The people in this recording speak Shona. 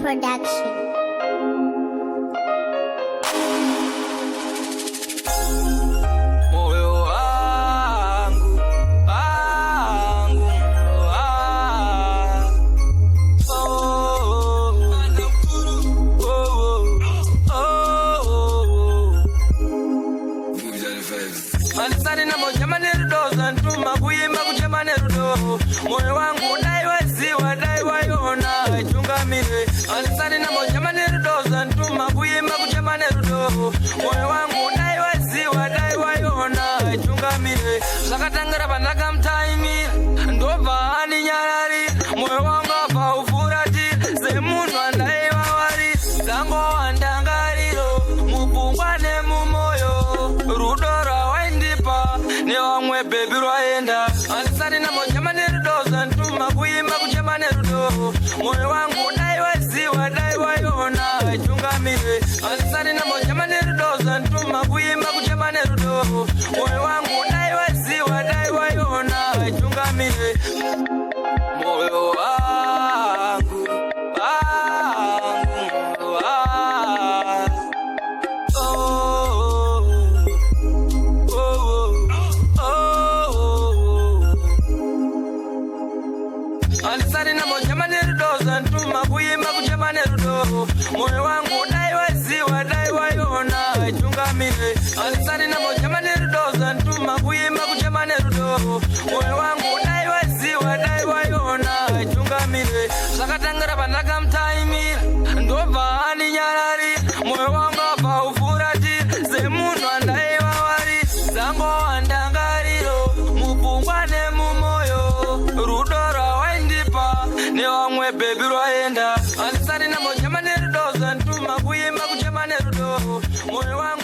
production. Moyo wangu daiwa ziwa daiwa yona chungamire alisani na moja manero doza ntuma kuimba kuchema nerudo moyo wangu daiwa ziwa daiwa yona chungamire zakatangara bandaka mtaimi ndova ani nyarari moyo wangu afa ufurati zemunhu andaiwa wari zango andangariro mupungwane mumoyo rudo rawaindipa nevamwe bebi rwaenda alisani na moja manero doza ntuma kuimba kuchema nerudo moyo wangu daiwa ziwa daiwa yona chungamire alisani na moja manero doza ntuma kuimba kuchema nerudo moyo wangu daiwa ziwa daiwa yona chungamire moyo wangu alisari na moja manero doza ntuma kuimba kuchema nerudo moyo wangu daiwa ziwa daiwa yona chungamire alisari na moja manero doza ntuma kuimba kuchema nerudo moyo wangu daiwa ziwa daiwa yona chungamire zakatangara bandaka mtaimira ndobva ani nyarari moyo wangu afa ufurati zemunhu andaiwa wari zango andangariro mupungwane mumoyo rudo rawaindipa nevamwe bebi rwaenda alisari na moja manero doza ntuma kuimba kuchema nerudo moyo wangu